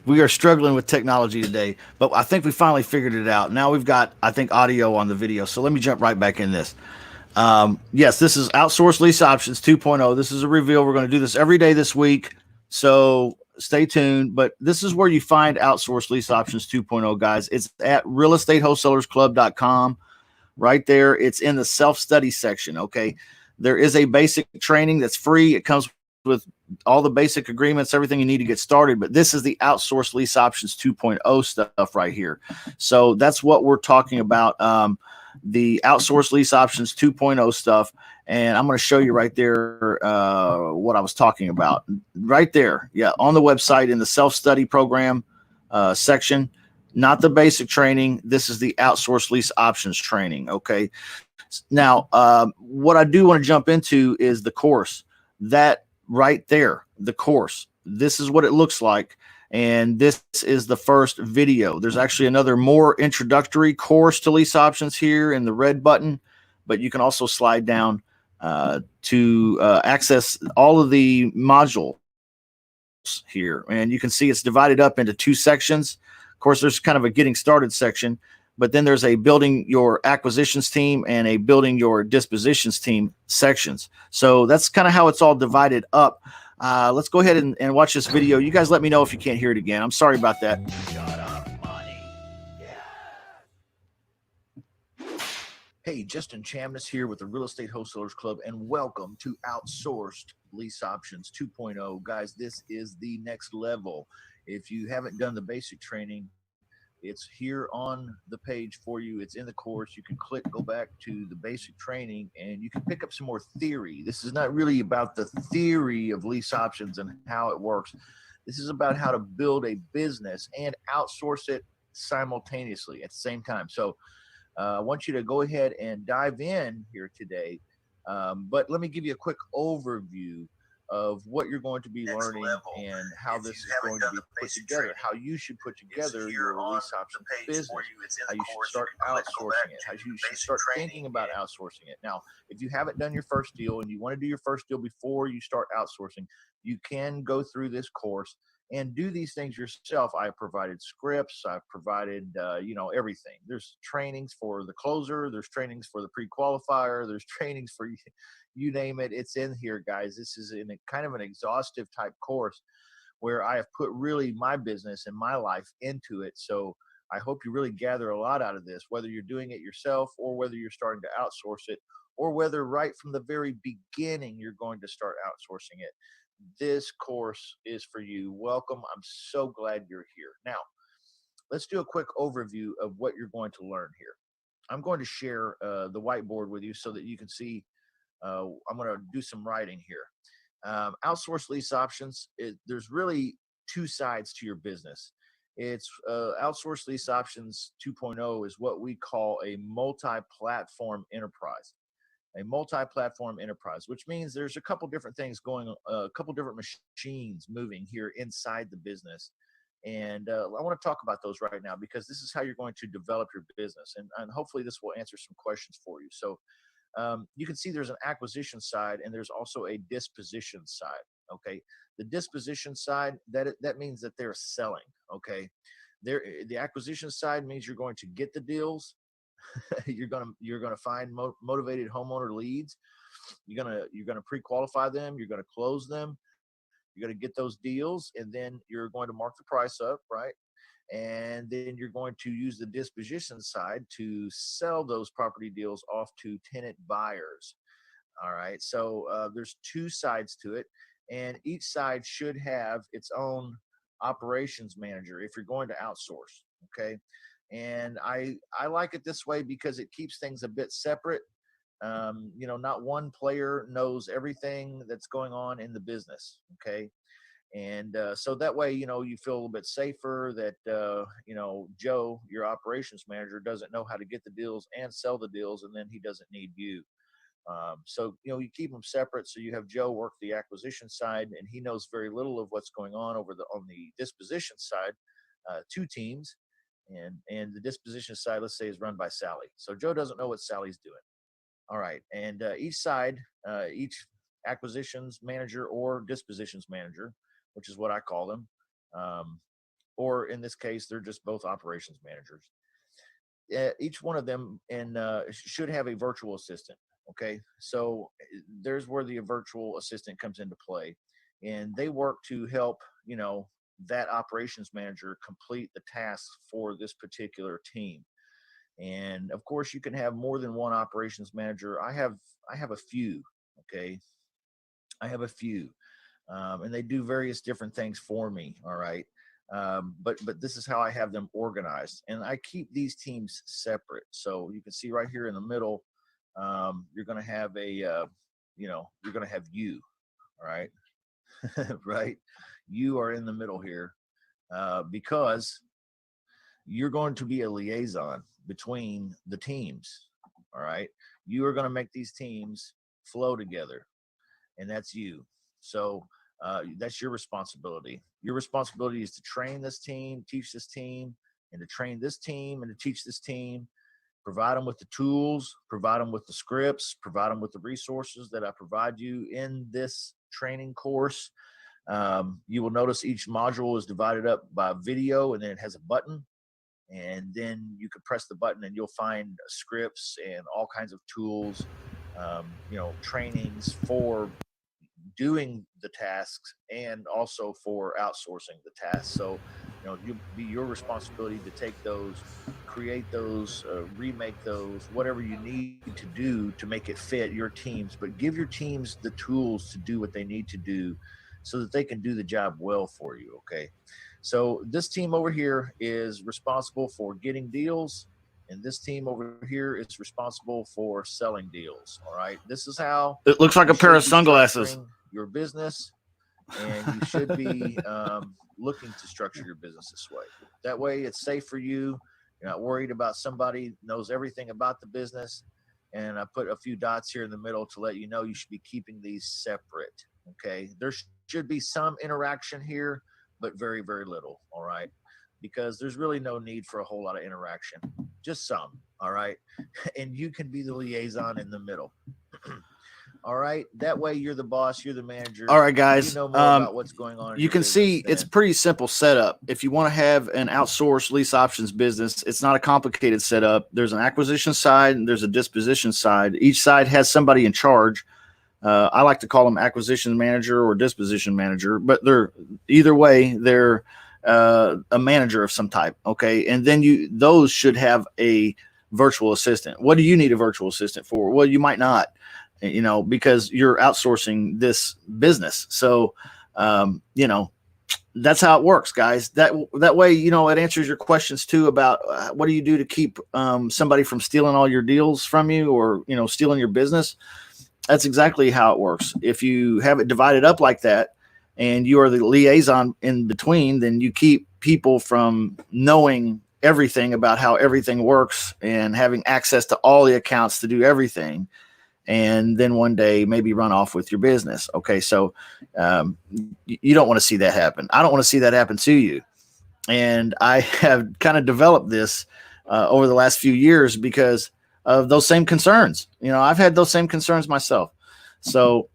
we are struggling with technology today, but I think we finally figured it out. Now we've got, I think, audio on the video. So let me jump right back in this. Yes, this is Outsourced Lease Options 2.0. This is a reveal. We're going to do this every day this week. So stay tuned. But this is where you find Outsourced Lease Options 2.0, guys. It's at realestatewholesalerclub.com. Right there. It's in the self study section. Okay. There is a basic training that's free. It comes with all the basic agreements, everything you need to get started. But this is the Outsourced Lease Options 2.0 stuff right here. So that's what we're talking about. The Outsourced Lease Options 2.0 stuff. And I'm going to show you right there what I was talking about. Right there. Yeah. On the website in the self study program section, not the basic training. This is the Outsourced Lease Options training. Okay. Now, what I do want to jump into is the course. That right there, the course. This is what it looks like. And this is the first video. There's actually another more introductory course to lease options here in the red button, but you can also slide down to access all of the modules here. And you can see it's divided up into two sections. Of course, there's kind of a getting started section, but then there's a building your acquisitions team and a building your dispositions team sections. So that's kind of how it's all divided up. Let's go ahead and watch this video. You guys let me know if you can't hear it again. I'm sorry about that. Shut up, money. Hey, Justin Chamness here with the Real Estate Wholesalers Club, and welcome to Outsourced Lease Options 2.0. Guys, this is the next level. If you haven't done the basic training, it's here on the page for you. It's in the course. You can click, go back to the basic training, and you can pick up some more theory. This is not really about the theory of lease options and how it works. This is about how to build a business and outsource it simultaneously at the same time. So I want you to go ahead and dive in here today. But let me give you a quick overview of what you're going to be learning and how this is going to be put together, how you should put together your lease options business, how you should start outsourcing it, how you should start thinking about outsourcing it. Now, if you haven't done your first deal and you want to do your first deal before you start outsourcing, you can go through this course and do these things yourself. I've provided scripts. I've provided, everything. There's trainings for the closer. There's trainings for the pre-qualifier. There's trainings for you name it. It's in here, guys. This is in a kind of an exhaustive type course where I have put really my business and my life into it. So I hope you really gather a lot out of this, whether you're doing it yourself or whether you're starting to outsource it, or whether right from the very beginning you're going to start outsourcing it. This course is for you. Welcome. I'm so glad you're here. Now, let's do a quick overview of what you're going to learn here. I'm going to share the whiteboard with you so that you can see. I'm going to do some writing here. Outsourced lease options, there's really two sides to your business. It's Outsourced Lease Options 2.0 is what we call a multi-platform enterprise. A multi-platform enterprise, which means there's a couple different things going, a couple different machines moving here inside the business. And I want to talk about those right now because this is how you're going to develop your business. And hopefully this will answer some questions for you. So you can see there's an acquisition side and there's also a disposition side. Okay. The disposition side, that means that they're selling. Okay. The acquisition side means you're going to get the deals. you're gonna find motivated homeowner leads. You're gonna pre-qualify them. You're gonna close them. You're gonna get those deals, and then you're going to mark the price up, right? And then you're going to use the disposition side to sell those property deals off to tenant buyers. All right. So there's two sides to it, and each side should have its own operations manager if you're going to outsource. Okay. And I like it this way because it keeps things a bit separate. Not one player knows everything that's going on in the business. Okay. And so that way, you feel a little bit safer that, Joe, your operations manager, doesn't know how to get the deals and sell the deals, and then he doesn't need you. So, you keep them separate. So you have Joe work the acquisition side, and he knows very little of what's going on on the disposition side, two teams. And the disposition side, let's say, is run by Sally. So Joe doesn't know what Sally's doing. All right. And each side, each acquisitions manager or dispositions manager, which is what I call them, or in this case, they're just both operations managers. Each one of them should have a virtual assistant. Okay, so there's where the virtual assistant comes into play, and they work to help that operations manager complete the tasks for this particular team. And of course, you can have more than one operations manager. I have a few. Okay, I have a few, and they do various different things for me. All right. But this is how I have them organized, and I keep these teams separate. So you can see right here in the middle, you're going to have you're going to have you. All right. Right. You are in the middle here, because you're going to be a liaison between the teams. All right. You are going to make these teams flow together, and that's you. So that's your responsibility. Your responsibility is to train this team, teach this team, and to train this team and to teach this team, provide them with the tools, provide them with the scripts, provide them with the resources that I provide you in this training course. You will notice each module is divided up by video, and then it has a button. And then you can press the button and you'll find scripts and all kinds of tools, trainings for doing the tasks and also for outsourcing the tasks. So, you'll be your responsibility to take those, create those, remake those, whatever you need to do to make it fit your teams, but give your teams the tools to do what they need to do so that they can do the job well for you. Okay. So this team over here is responsible for getting deals, and this team over here is responsible for selling deals. All right. This is how it looks like a pair of sunglasses. Your business, and you should be looking to structure your business this way. That way, it's safe for you. You're not worried about somebody knows everything about the business. And I put a few dots here in the middle to let you know you should be keeping these separate. Okay. There should be some interaction here, but very, very little. All right. Because there's really no need for a whole lot of interaction, just some. All right. And you can be the liaison in the middle. All right. That way you're the boss, you're the manager. All right, guys. You know more about what's going on. You can see it's pretty simple setup. If you want to have an outsourced lease options business, it's not a complicated setup. There's an acquisition side and there's a disposition side. Each side has somebody in charge. I like to call them acquisition manager or disposition manager, but either way, they're a manager of some type. Okay. And then those should have a virtual assistant. What do you need a virtual assistant for? Well, you might not, because you're outsourcing this business. So, that's how it works, guys. That way, it answers your questions too about what do you do to keep somebody from stealing all your deals from you or, stealing your business. That's exactly how it works. If you have it divided up like that and you are the liaison in between, then you keep people from knowing everything about how everything works and having access to all the accounts to do everything. And then one day maybe run off with your business. Okay. So you don't want to see that happen. I don't want to see that happen to you. And I have kind of developed this over the last few years because of those same concerns. I've had those same concerns myself. So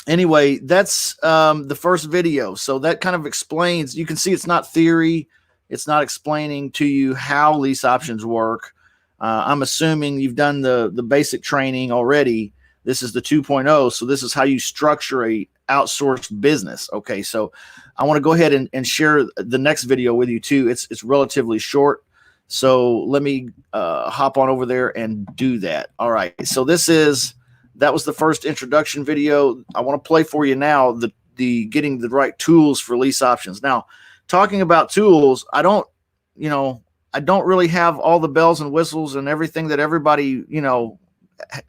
anyway, that's the first video. So that kind of explains, you can see it's not theory. It's not explaining to you how lease options work. I'm assuming you've done the basic training already. This is the 2.0. So this is how you structure a outsourced business. Okay. So I want to go ahead and share the next video with you too. It's relatively short. So let me hop on over there and do that. All right. So that was the first introduction video. I want to play for you now the getting the right tools for lease options. Now, talking about tools, I don't really have all the bells and whistles and everything that everybody,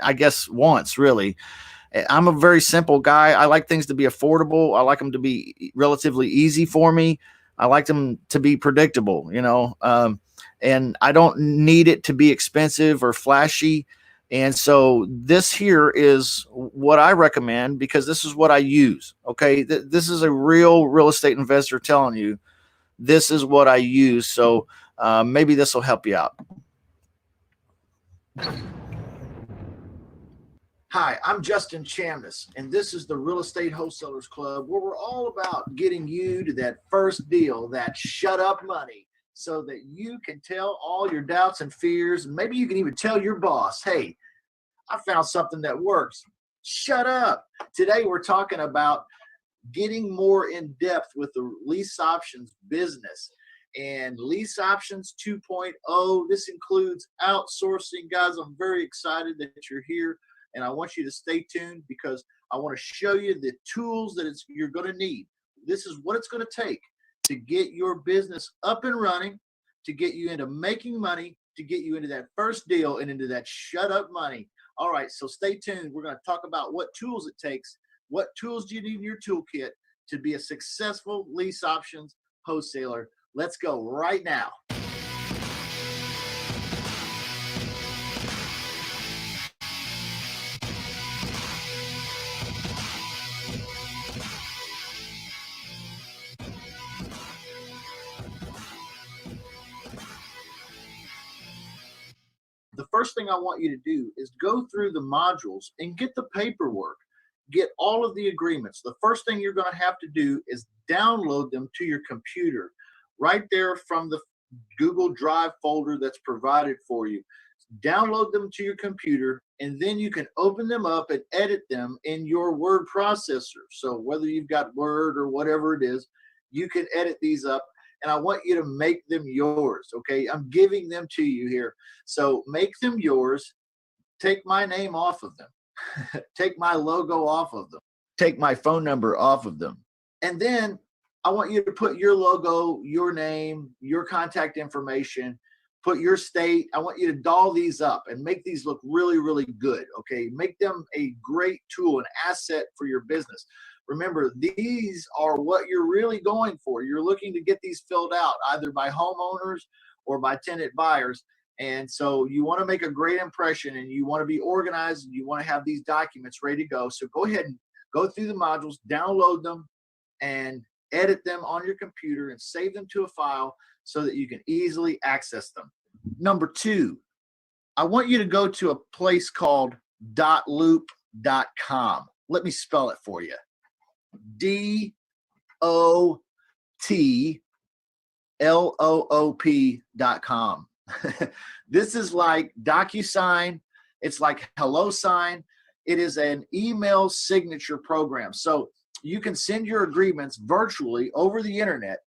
I guess wants really. I'm a very simple guy. I like things to be affordable. I like them to be relatively easy for me. I like them to be predictable, and I don't need it to be expensive or flashy. And so this here is what I recommend because this is what I use. Okay. This is a real estate investor telling you this is what I use. So maybe this will help you out. Hi, I'm Justin Chamness, and this is the Real Estate Wholesalers Club, where we're all about getting you to that first deal, that shut up money, so that you can tell all your doubts and fears. Maybe you can even tell your boss, hey, I found something that works. Shut up. Today, we're talking about getting more in depth with the lease options business. And lease options 2.0, this includes outsourcing. Guys, I'm very excited that you're here, and I want you to stay tuned because I want to show you the tools that you're going to need. This is what it's going to take to get your business up and running, to get you into making money, to get you into that first deal and into that shut up money. All right, so stay tuned. We're going to talk about what tools it takes. What tools do you need in your toolkit to be a successful lease options wholesaler? Let's go right now. The first thing I want you to do is go through the modules and get the paperwork, get all of the agreements. The first thing you're going to have to do is download them to your computer right there from the Google Drive folder that's provided for you. Download them to your computer, and then you can open them up and edit them in your word processor. So whether you've got Word or whatever it is, you can edit these up, and I want you to make them yours. Okay, I'm giving them to you here, so make them yours. Take my name off of them. Take my logo off of them. Take my phone number off of them. And then I want you to put your logo, your name, your contact information, put your state. I want you to doll these up and make these look really, really good. Okay, make them a great tool, an asset for your business. Remember, these are what you're really going for. You're looking to get these filled out either by homeowners or by tenant buyers. And so you want to make a great impression, and you want to be organized, and you want to have these documents ready to go. So go ahead and go through the modules, download them, and edit them on your computer and save them to a file so that you can easily access them. Number two, I want you to go to a place called .loop.com. Let me spell it for you. DOTLOOP.com. This is like DocuSign. It's like HelloSign. It is an email signature program. So you can send your agreements virtually over the internet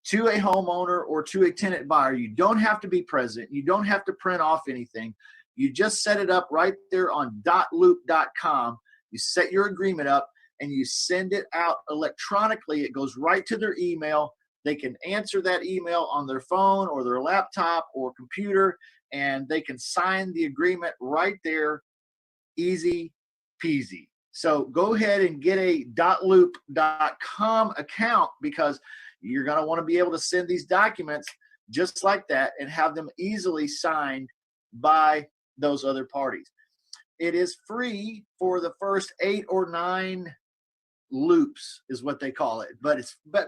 to a homeowner or to a tenant buyer. You don't have to be present. You don't have to print off anything. You just set it up right there on .loop.com. You set your agreement up and you send it out electronically. It goes right to their email. They can answer that email on their phone or their laptop or computer, and they can sign the agreement right there. Easy peasy. So go ahead and get a .loop.com account, because you're going to want to be able to send these documents just like that and have them easily signed by those other parties. It is free for the first 8 or 9 loops is what they call it, but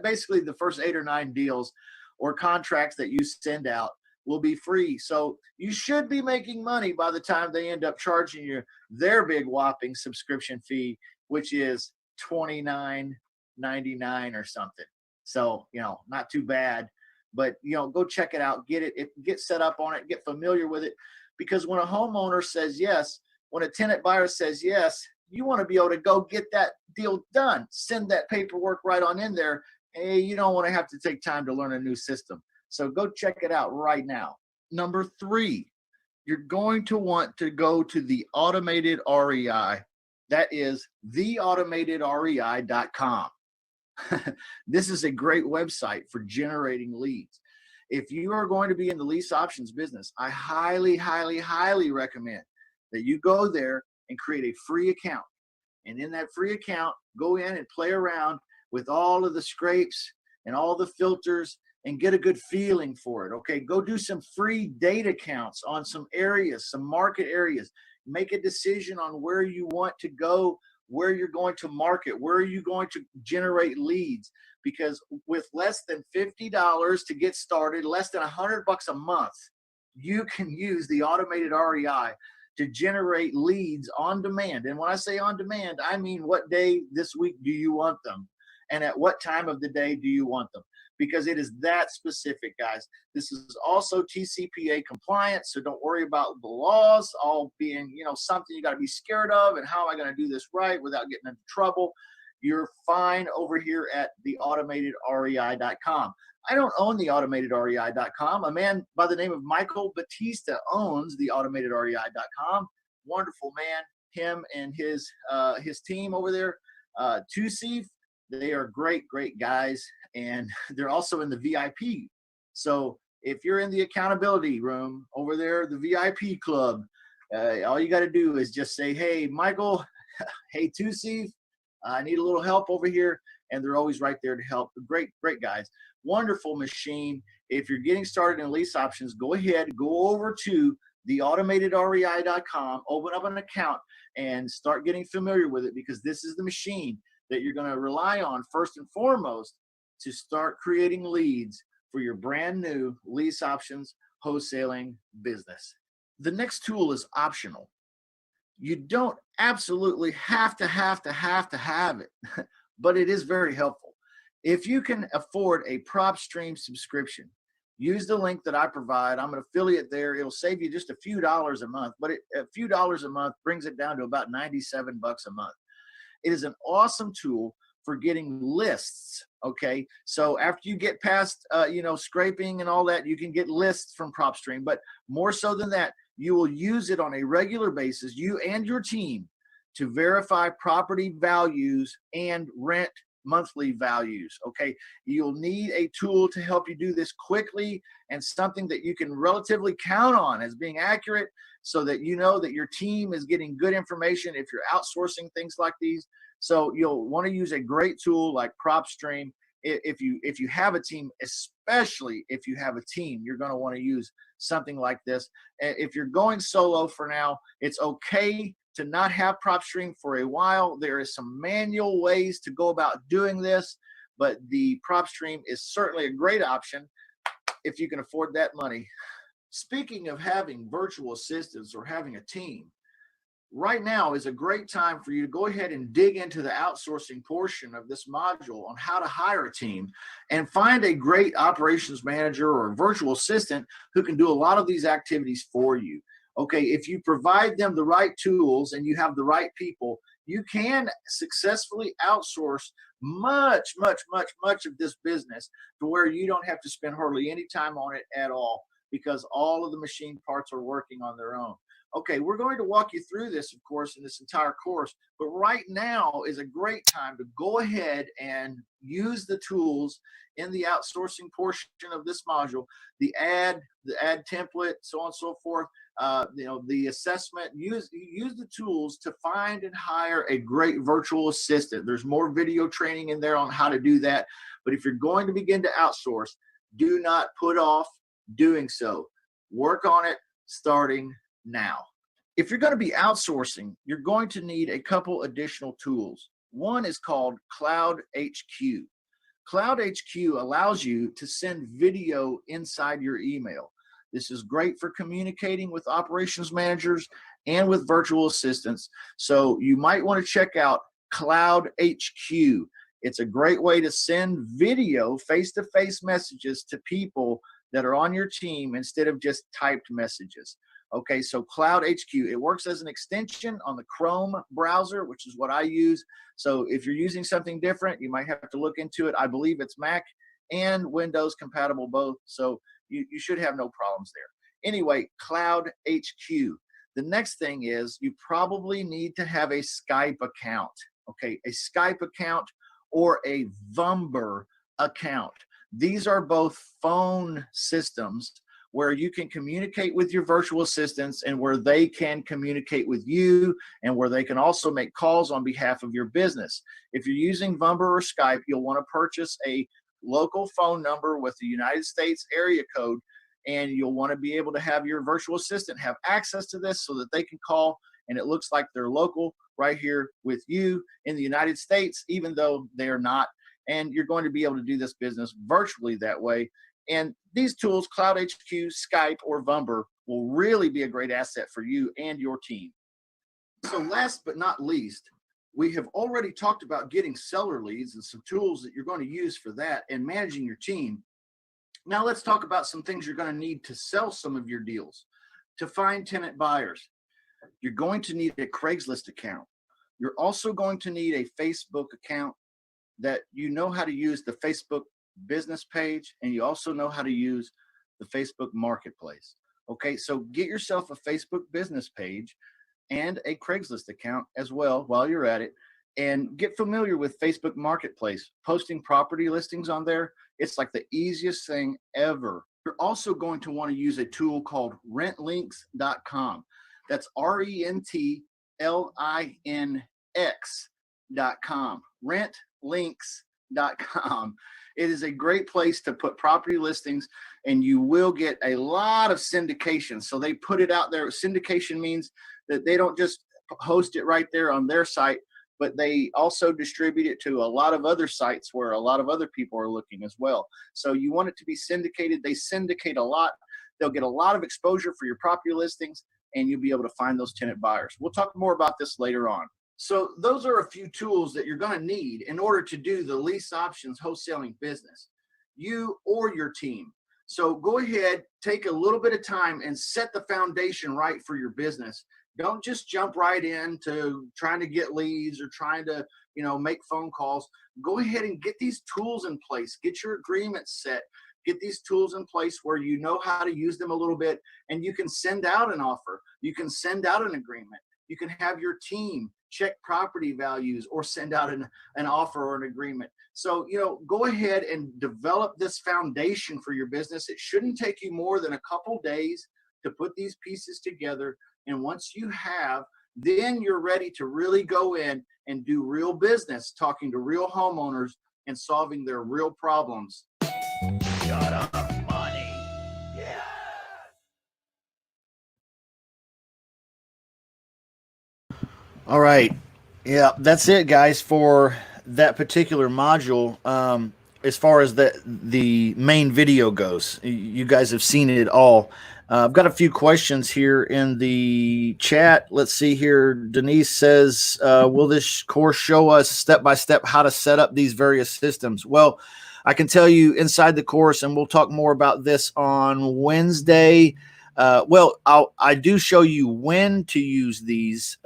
basically the first 8 or 9 deals or contracts that you send out will be free. So you should be making money by the time they end up charging you their big whopping subscription fee, which is $29.99 or something. So, not too bad, but go check it out, get set up on it, get familiar with it, because when a homeowner says yes, when a tenant buyer says yes, you want to be able to go get that deal done, send that paperwork right on in there. Hey, you don't want to have to take time to learn a new system. So go check it out right now. Number 3, you're going to want to go to the automated REI. That is theautomatedrei.com. This is a great website for generating leads. If you are going to be in the lease options business, I highly, highly, highly recommend that you go there and create a free account. And in that free account, go in and play around with all of the scrapes and all the filters and get a good feeling for it. Okay, go do some free data counts on some areas, some market areas. Make a decision on where you want to go, where you're going to market, where are you going to generate leads. Because with less than $50 to get started, less than $100 a month, you can use the automated REI to generate leads on demand. And when I say on demand, I mean what day this week do you want them? And at what time of the day do you want them? Because it is that specific, guys. This is also TCPA compliant, so don't worry about the laws all being, something you got to be scared of, and how am I going to do this right without getting into trouble. You're fine over here at theautomatedrei.com. I don't own theautomatedrei.com. A man by the name of Michael Batista owns theautomatedrei.com. Wonderful man. Him and his team over there, Tusif, they are great guys, and they're also in the VIP. So if you're in the accountability room over there, the VIP club, all you got to do is just say, hey, Michael, hey, Tusif, I need a little help over here, and they're always right there to help. Great guys. Wonderful machine. If you're getting started in lease options, go ahead, go over to theautomatedrei.com, open up an account, and start getting familiar with it, because this is the machine that you're going to rely on first and foremost to start creating leads for your brand new lease options wholesaling business. The next tool is optional. You don't absolutely have to have it, but it is very helpful. If you can afford a PropStream subscription, use the link that I provide. I'm an affiliate there. It'll save you just a few dollars a month, but a few dollars a month brings it down to about $97 a month. It is an awesome tool for getting lists. Okay, so after you get past scraping and all that, you can get lists from PropStream, but more so than that, you will use it on a regular basis, you and your team, to verify property values and rent monthly values. Okay, you'll need a tool to help you do this quickly, and something that you can relatively count on as being accurate, so that you know that your team is getting good information if you're outsourcing things like these. So you'll want to use a great tool like PropStream. If you have a team, especially if you have a team, you're going to want to use something like this. If you're going solo for now, it's okay to not have PropStream for a while. There is some manual ways to go about doing this, but the PropStream is certainly a great option if you can afford that money. Speaking of having virtual assistants or having a team, right now is a great time for you to go ahead and dig into the outsourcing portion of this module on how to hire a team, and find a great operations manager or a virtual assistant who can do a lot of these activities for you. Okay, if you provide them the right tools and you have the right people, you can successfully outsource much of this business to where you don't have to spend hardly any time on it at all, because all of the machine parts are working on their own. Okay, we're going to walk you through this, of course, in this entire course, but right now is a great time to go ahead and use the tools in the outsourcing portion of this module, the ad template, so on and so forth, the assessment. Use the tools to find and hire a great virtual assistant. There's more video training in there on how to do that, but if you're going to begin to outsource, do not put off doing so. Work on it starting now. If you're going to be outsourcing, you're going to need a couple additional tools. One is called Cloud HQ. Cloud HQ allows you to send video inside your email. This is great for communicating with operations managers and with virtual assistants. So you might want to check out Cloud HQ. It's a great way to send video, face-to-face messages to people that are on your team instead of just typed messages. Okay, so Cloud HQ, it works as an extension on the Chrome browser, which is what I use. So if you're using something different, you might have to look into it. I believe it's Mac and Windows compatible both, so you should have no problems there. Anyway, Cloud HQ. The next thing is you probably need to have a Skype account, okay, a Skype account or a Vumber account. These are both phone systems where you can communicate with your virtual assistants and where they can communicate with you, and where they can also make calls on behalf of your business. If you're using Vumber or Skype, you'll want to purchase a local phone number with the United States area code, and you'll want to be able to have your virtual assistant have access to this so that they can call, and it looks like they're local right here with you in the United States, even though they are not. And you're going to be able to do this business virtually that way. And these tools, Cloud HQ, Skype, or Vumber, will really be a great asset for you and your team. So last but not least, we have already talked about getting seller leads and some tools that you're going to use for that and managing your team. Now let's talk about some things you're going to need to sell some of your deals. To find tenant buyers, you're going to need a Craigslist account. You're also going to need a Facebook account that you know how to use the Facebook business page, and you also know how to use the Facebook marketplace. Okay, so get yourself a Facebook business page and a Craigslist account as well while you're at it, and get familiar with Facebook Marketplace. Posting property listings on there, it's like the easiest thing ever. You're also going to want to use a tool called rentlinks.com. That's RENTLINX.com. Rentlinks.com. It is a great place to put property listings, and you will get a lot of syndication. So they put it out there. Syndication means that they don't just host it right there on their site, but they also distribute it to a lot of other sites where a lot of other people are looking as well. So you want it to be syndicated. They syndicate a lot. They'll get a lot of exposure for your property listings, and you'll be able to find those tenant buyers. We'll talk more about this later on. So those are a few tools that you're going to need in order to do the lease options wholesaling business, you or your team. So go ahead, take a little bit of time and set the foundation right for your business. Don't just jump right into trying to get leads or trying to, make phone calls. Go ahead and get these tools in place. Get your agreements set. Get these tools in place where you know how to use them a little bit, and you can send out an offer. You can send out an agreement. You can have your team check property values or send out an offer or an agreement. So, go ahead and develop this foundation for your business. It shouldn't take you more than a couple days to put these pieces together. And once you have, then you're ready to really go in and do real business, talking to real homeowners and solving their real problems. Shut up, money. Yeah. All right. Yeah, that's it, guys, for that particular module. As far as the main video goes, you guys have seen it all. I've got a few questions here in the chat. Let's see here. Denise says, will this course show us step-by-step how to set up these various systems? Well, I can tell you inside the course, and we'll talk more about this on Wednesday. I do show you when to use these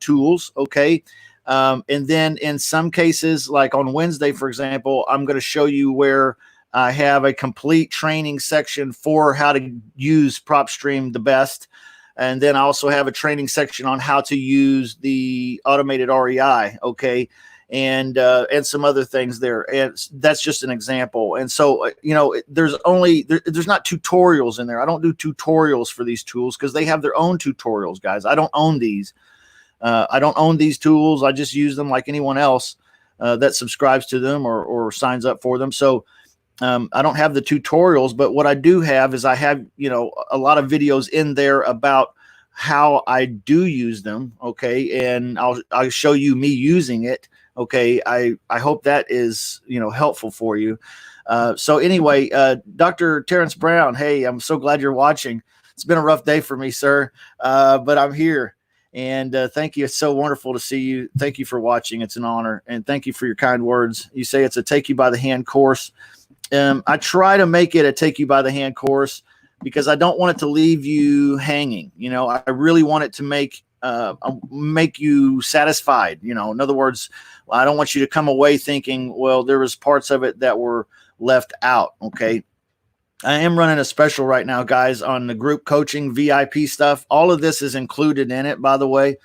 tools, okay? And then in some cases, like on Wednesday, for example, I'm going to show you where I have a complete training section for how to use PropStream the best. And then I also have a training section on how to use the automated REI, okay? And some other things there. And that's just an example. And so, there's not tutorials in there. I don't do tutorials for these tools because they have their own tutorials, guys. I don't own these. I don't own these tools. I just use them like anyone else that subscribes to them or signs up for them. So I don't have the tutorials, but what I do have is I have, a lot of videos in there about how I do use them. Okay. And I'll show you me using it. Okay. I hope that is, helpful for you. So anyway, Dr. Terrence Brown, hey, I'm so glad you're watching. It's been a rough day for me, sir. But I'm here. And thank you. It's so wonderful to see you. Thank you for watching. It's an honor. And thank you for your kind words. You say it's a take you by the hand course. I try to make it a take you by the hand course because I don't want it to leave you hanging. I really want it to make you satisfied. In other words, I don't want you to come away thinking, well, there was parts of it that were left out. Okay. I am running a special right now, guys, on the group coaching VIP stuff. All of this is included in it, by the way.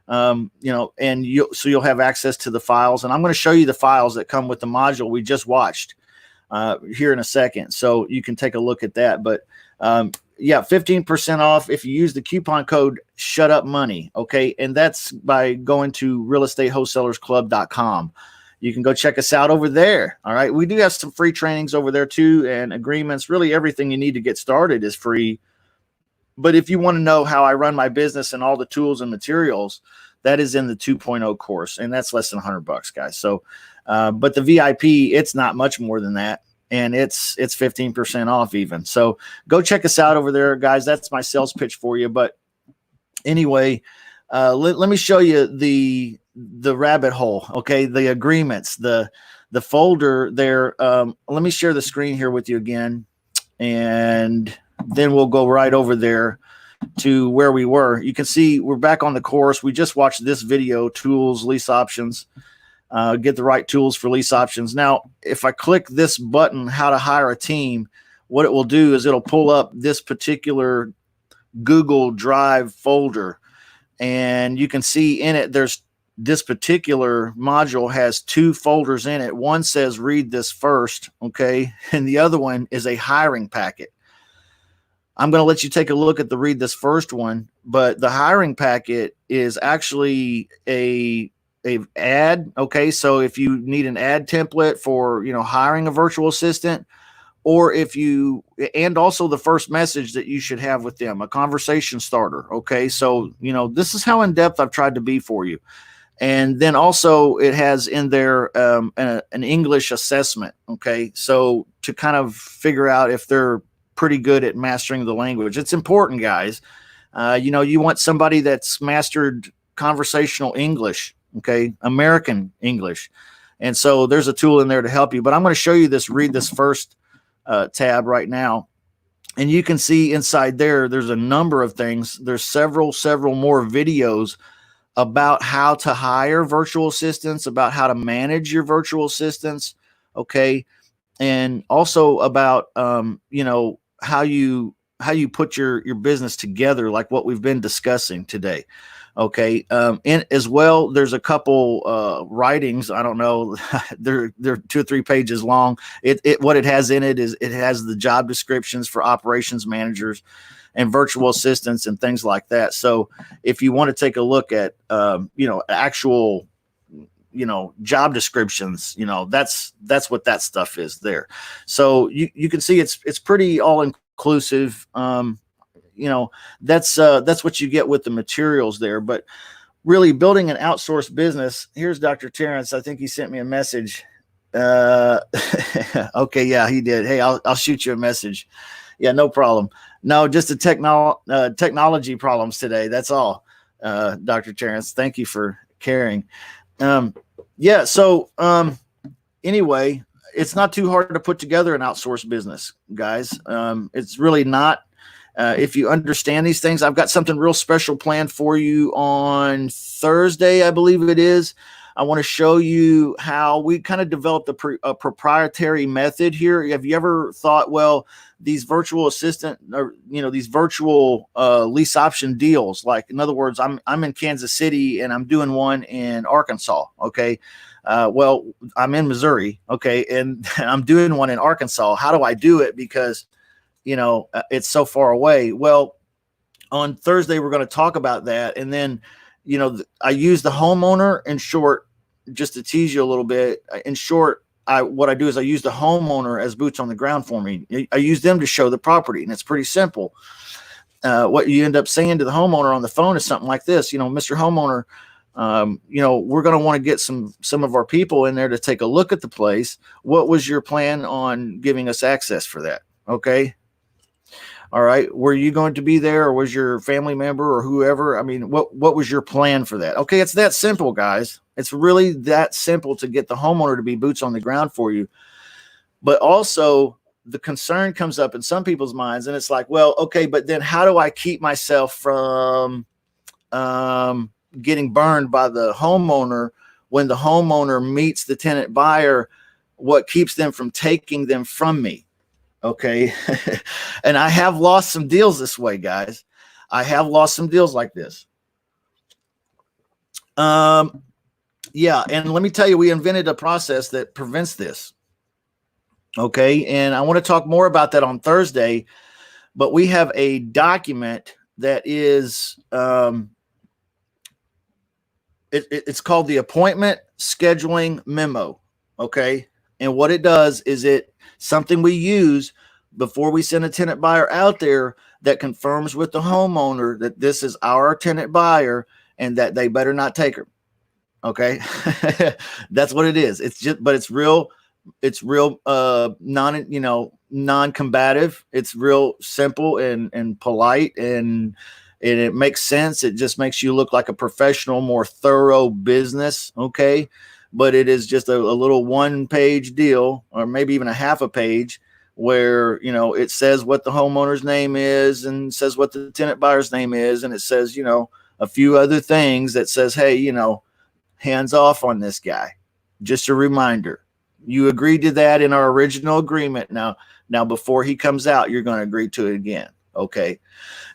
And you'll have access to the files, and I'm going to show you the files that come with the module we just watched here in a second. So you can take a look at that. But 15% off if you use the coupon code SHUTUPMONEY. Okay. And that's by going to realestatewholesalerclub.com. You can go check us out over there. All right. We do have some free trainings over there too, and agreements. Really everything you need to get started is free. But if you want to know how I run my business and all the tools and materials, that is in the 2.0 course, and that's less than $100, guys. So, but the VIP, it's not much more than that. and it's 15% off even. So go check us out over there, guys. That's my sales pitch for you. But anyway, let me show you the rabbit hole. Okay, the agreements, the folder there. Let me share the screen here with you again, and then we'll go right over there to where we were. You can see we're back on the course. We just watched this video, tools, lease options, get the right tools for lease options. Now, if I click this button, how to hire a team, what it will do is it'll pull up this particular Google Drive folder, and you can see in it, there's this particular module has 2 folders in it. One says read this first, okay, and the other one is a hiring packet. I'm going to let you take a look at the read this first one, but the hiring packet is actually a ad. Okay. So if you need an ad template for, hiring a virtual assistant, or and also the first message that you should have with them, a conversation starter. Okay. So, this is how in depth I've tried to be for you. And then also it has in there an English assessment. Okay. So to kind of figure out if they're pretty good at mastering the language. It's important, guys. You want somebody that's mastered conversational English, okay, American English. And so there's a tool in there to help you. But I'm going to show you this, read this first tab right now. And you can see inside there's a number of things. There's several more videos about how to hire virtual assistants, about how to manage your virtual assistants, okay, and also about how you put your business together, like what we've been discussing today. Okay. And as well, there's a couple writings. I don't know. they're 2 or 3 pages long. What it has in it is it has the job descriptions for operations managers and virtual assistants and things like that. So if you want to take a look at, actual, job descriptions, that's what that stuff is there. So you can see it's pretty all inclusive. That's what you get with the materials there. But really building an outsourced business, here's Dr. Terrence. I think he sent me a message. Okay. Yeah, he did. Hey, I'll shoot you a message. Yeah, no problem. No, just the technology problems today. That's all. Dr. Terrence, thank you for caring. Anyway, it's not too hard to put together an outsourced business, guys. It's really not. If you understand these things, I've got something real special planned for you on Thursday, I believe it is. I want to show you how we kind of developed a proprietary method here. Have you ever thought, well, these virtual assistant or, these virtual lease option deals, like in other words, I'm in Kansas City and I'm doing one in Arkansas. Okay. Well, I'm in Missouri. Okay. And I'm doing one in Arkansas. How do I do it? Because, it's so far away. Well, on Thursday, we're going to talk about that. And then, I use the homeowner in short, just to tease you a little bit. In short, what I do is I use the homeowner as boots on the ground for me. I use them to show the property, and it's pretty simple. What you end up saying to the homeowner on the phone is something like this, Mr. Homeowner, we're going to want to get some of our people in there to take a look at the place. What was your plan on giving us access for that? Okay. All right. Were you going to be there, or was your family member or whoever? I mean, what was your plan for that? Okay. It's that simple, guys. It's really that simple to get the homeowner to be boots on the ground for you. But also the concern comes up in some people's minds, and it's like, well, okay, but then how do I keep myself from getting burned by the homeowner when the homeowner meets the tenant buyer? What keeps them from taking them from me? Okay. And I have lost some deals this way, guys. I have lost some deals like this. Yeah. And let me tell you, we invented a process that prevents this. Okay. And I want to talk more about that on Thursday, but we have a document that is, it's called the Appointment Scheduling Memo. Okay. And what it does is something we use before we send a tenant buyer out there that confirms with the homeowner that this is our tenant buyer and that they better not take her. Okay. That's what it is. But it's real It's real non-combative. It's real simple and polite, and it makes sense. It just makes you look like a professional, more thorough business. Okay. But it is just a little 1-page deal, or maybe even a half a page, where, it says what the homeowner's name is, and says what the tenant buyer's name is. And it says, a few other things that says, hey, hands off on this guy. Just a reminder. You agreed to that in our original agreement. Now before he comes out, you're going to agree to it again. Okay.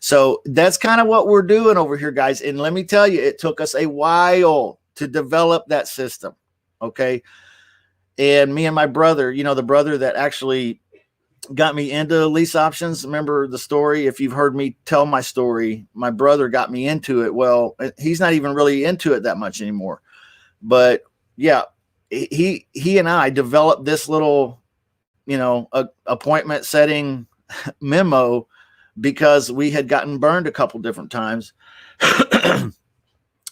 So that's kind of what we're doing over here, guys. And let me tell you, it took us a while to develop that system. Okay. And me and my brother, the brother that actually got me into lease options. Remember the story? If you've heard me tell my story, my brother got me into it. Well, he's not even really into it that much anymore. But yeah, he and I developed this little, appointment setting memo because we had gotten burned a couple different times.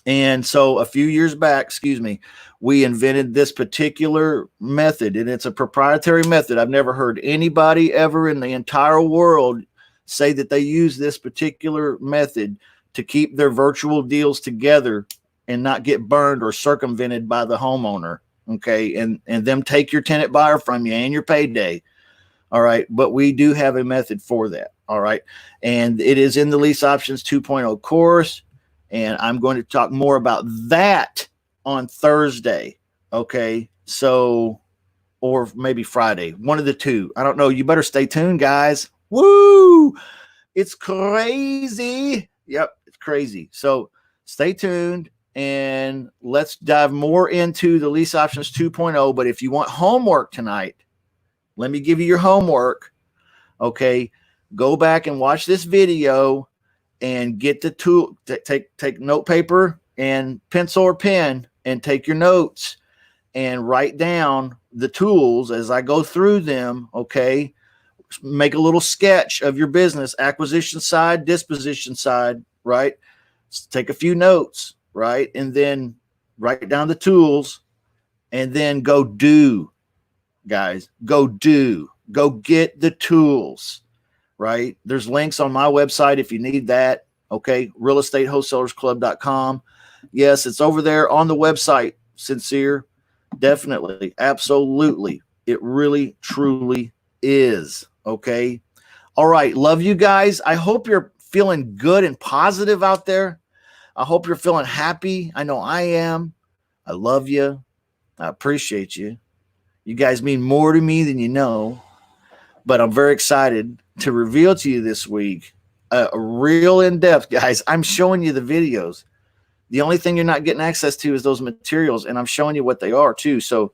And so a few years back, we invented this particular method, and it's a proprietary method. I've never heard anybody ever in the entire world say that they use this particular method to keep their virtual deals together and not get burned or circumvented by the homeowner. Okay. And them take your tenant buyer from you and your payday. All right. But we do have a method for that. All right. And it is in the Lease Options 2.0 course. And I'm going to talk more about that on Thursday. Okay. So, or maybe Friday, one of the two. I don't know. You better stay tuned, guys. Woo! It's crazy. Yep. It's crazy. So stay tuned. And let's dive more into the Lease Options 2.0. But if you want homework tonight, let me give you your homework. Okay. Go back and watch this video and get the tool. Take note paper and pencil or pen and take your notes and write down the tools as I go through them. Okay. Make a little sketch of your business, acquisition side, disposition side, right? Take a few notes. Right. And then write down the tools and then go do, guys, go get the tools. Right. There's links on my website if you need that. Okay. realestatewholesalerclub.com. Yes, it's over there on the website. Sincere. Definitely. Absolutely. It really, truly is. Okay. All right. Love you guys. I hope you're feeling good and positive out there. I hope you're feeling happy. I know I am. I love you. I appreciate you. You guys mean more to me than you know. But I'm very excited to reveal to you this week a real in-depth, guys. I'm showing you the videos. The only thing you're not getting access to is those materials, and I'm showing you what they are too. So,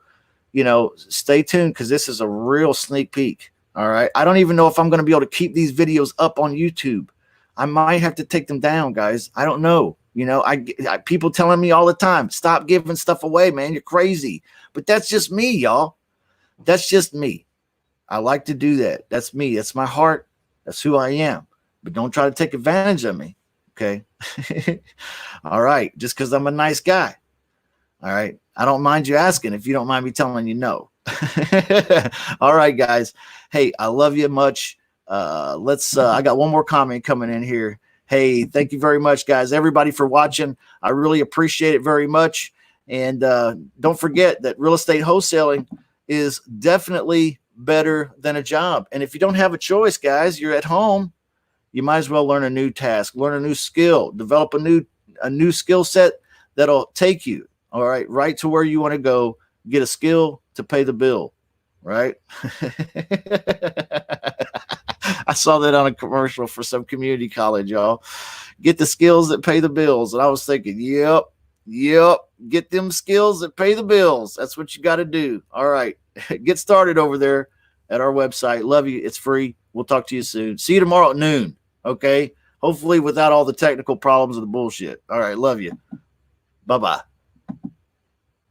stay tuned because this is a real sneak peek. All right. I don't even know if I'm going to be able to keep these videos up on YouTube. I might have to take them down, guys. I don't know. I people telling me all the time, stop giving stuff away, man. You're crazy. But that's just me, y'all. That's just me. I like to do that. That's me. That's my heart. That's who I am. But don't try to take advantage of me. Okay. All right. Just because I'm a nice guy. All right. I don't mind you asking if you don't mind me telling you no. All right, guys. Hey, I love you much. I got one more comment coming in here. Hey, thank you very much, guys. Everybody for watching. I really appreciate it very much. And don't forget that real estate wholesaling is definitely better than a job. And if you don't have a choice, guys, you're at home, you might as well learn a new task, learn a new skill, develop a new skill set that'll take you, all right to where you want to go, get a skill to pay the bill, right? I saw that on a commercial for some community college, y'all. Get the skills that pay the bills. And I was thinking, yep, get them skills that pay the bills. That's what you got to do. All right. Get started over there at our website. Love you. It's free. We'll talk to you soon. See you tomorrow at noon. Okay. Hopefully without all the technical problems of the bullshit. All right. Love you. Bye-bye.